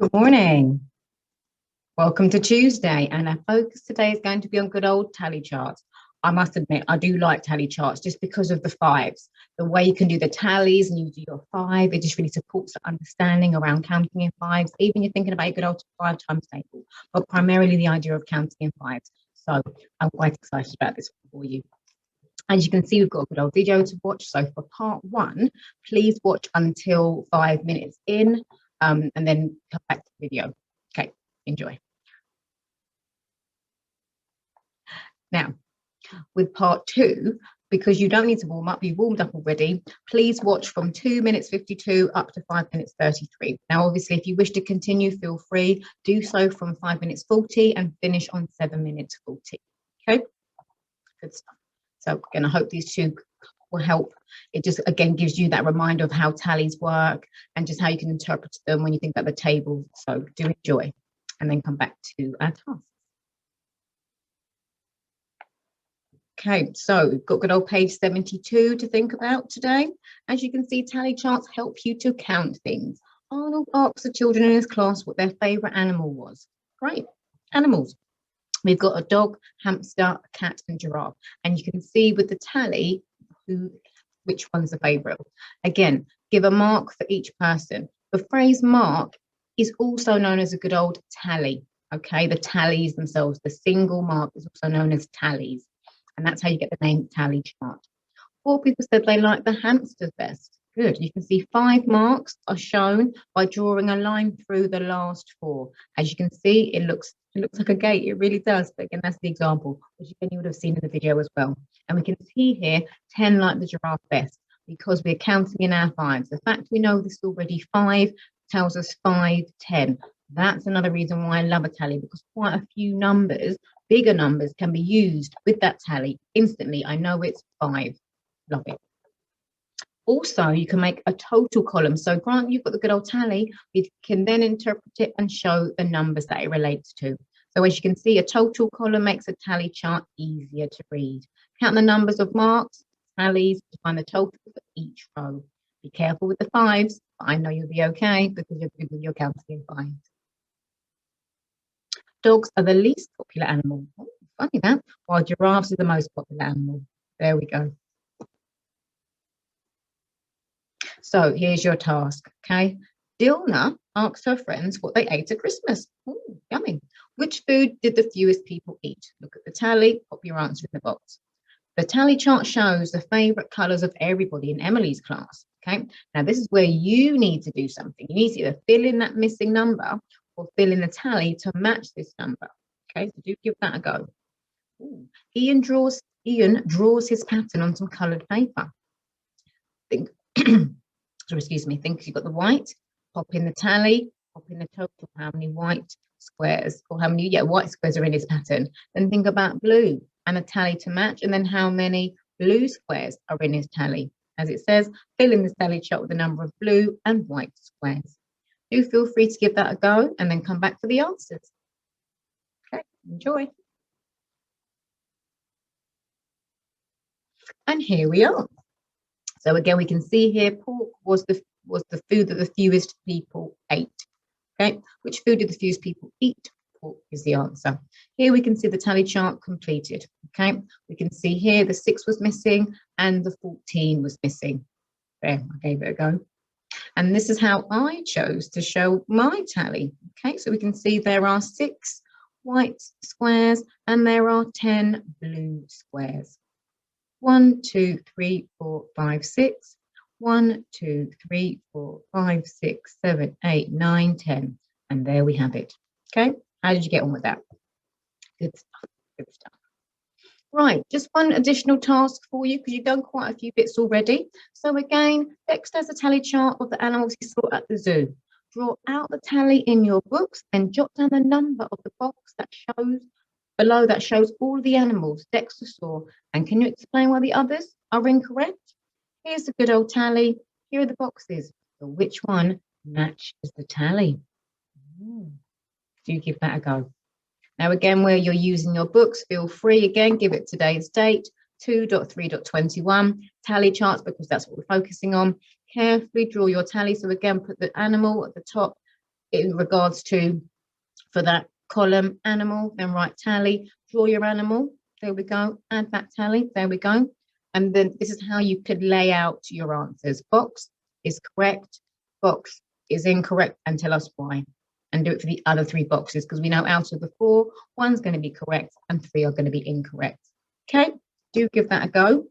Good morning. Welcome to Tuesday, and our focus today is going to be on good old tally charts. I must admit, I do like tally charts just because of the fives. The way you can do the tallies and you do your five, it just really supports the understanding around counting in fives. Even you're thinking about a good old 5 times table, but primarily the idea of counting in fives. So I'm quite excited about this for you. As you can see, we've got a good old video to watch. So for part one, please watch until 5 minutes in, and then come back to the video. Okay, enjoy. Now, with part two, because you don't need to warm up, you've warmed up already, please watch from 2 minutes 52 up to 5 minutes 33. Now, obviously, if you wish to continue, feel free, do so from 5 minutes 40 and finish on 7 minutes 40. Okay, good stuff. So again, I hope these two will help. It just, again, gives you that reminder of how tallies work and just how you can interpret them when you think about the table. So do enjoy, and then come back to our task. Okay, so we've got good old page 72 to think about today. As you can see, tally charts help you to count things. Arnold asked the children in his class what their favourite animal was. Great, animals. We've got a dog, hamster, a cat, and giraffe. And you can see with the tally which one's the favourite. Again, give a mark for each person. The phrase mark is also known as a good old tally. Okay, the tallies themselves, the single mark is also known as tallies. And that's how you get the name tally chart. 4 people said they like the hamsters best. Good. You can see 5 marks are shown by drawing a line through the last 4. As you can see, it looks like a gate. It really does. But again, that's the example, which again you would have seen in the video as well. And we can see here 10 like the giraffe best because we're counting in our fives. The fact we know this is already 5 tells us 5, 10. That's another reason why I love a tally, because quite a few numbers, bigger numbers, can be used with that tally instantly. I know it's 5. Love it. Also, you can make a total column. So Grant, you've got the good old tally. You can then interpret it and show the numbers that it relates to. So as you can see, a total column makes a tally chart easier to read. Count the numbers of marks, tallies to find the total for each row. Be careful with the fives, but I know you'll be okay because you're good with your counting in fives. Dogs are the least popular animal. Oh, funny that. While giraffes are the most popular animal. There we go. So here's your task, okay? Dilna asked her friends what they ate at Christmas. Ooh, yummy. Which food did the fewest people eat? Look at the tally, pop your answer in the box. The tally chart shows the favourite colours of everybody in Emily's class, okay? Now, this is where you need to do something. You need to either fill in that missing number or fill in the tally to match this number, okay? So do give that a go. Ooh. Ian draws his pattern on some coloured paper. Think... So excuse me, think you've got the white, pop in the tally, pop in the total, how many white squares, or how many white squares are in his pattern. Then think about blue and a tally to match, and then how many blue squares are in his tally. As it says, fill in this tally chart with the number of blue and white squares. Do feel free to give that a go and then come back for the answers. Okay, enjoy. And here we are. So again, we can see here pork was the food that the fewest people ate. Okay, which food did the fewest people eat? Pork is the answer. Here we can see the tally chart completed. Okay, we can see here the 6 was missing and the 14 was missing. There, I gave it a go. And this is how I chose to show my tally. Okay, so we can see there are 6 white squares and there are 10 blue squares. 1, 2, 3, 4, 5, 6. 1, 2, 3, 4, 5, 6, 7, 8, 9, 10. And there we have it. Okay, how did you get on with that? Good stuff, good stuff. Right, just one additional task for you because you've done quite a few bits already. So again, Dexter has a tally chart of the animals he saw at the zoo. Draw out the tally in your books and jot down the number of the box that shows below that shows all the animals Dexter saw. And can you explain why the others are incorrect? Here's a good old tally. Here are the boxes. So which one matches the tally? Do give that a go. Now, again, where you're using your books, feel free, again, give it today's date, 2.3.21, tally charts, because that's what we're focusing on. Carefully draw your tally. So again, put the animal at the top, in regards to, for that column, animal, then write tally, draw your animal, there we go, add that tally, there we go. And then this is how you could lay out your answers. Box is correct, box is incorrect, and tell us why. And do it for the other 3 boxes, because we know out of the 4, 1's going to be correct and 3 are going to be incorrect. Okay, do give that a go.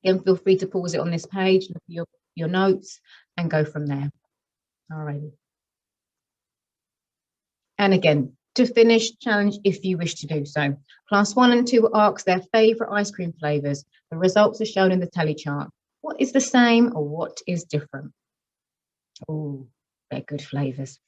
Again, feel free to pause it on this page, look at your notes, and go from there. All righty. And again, to finish, challenge if you wish to do so. Class 1 and 2 asked their favourite ice cream flavours. The results are shown in the tally chart. What is the same or what is different? Oh, they're good flavours.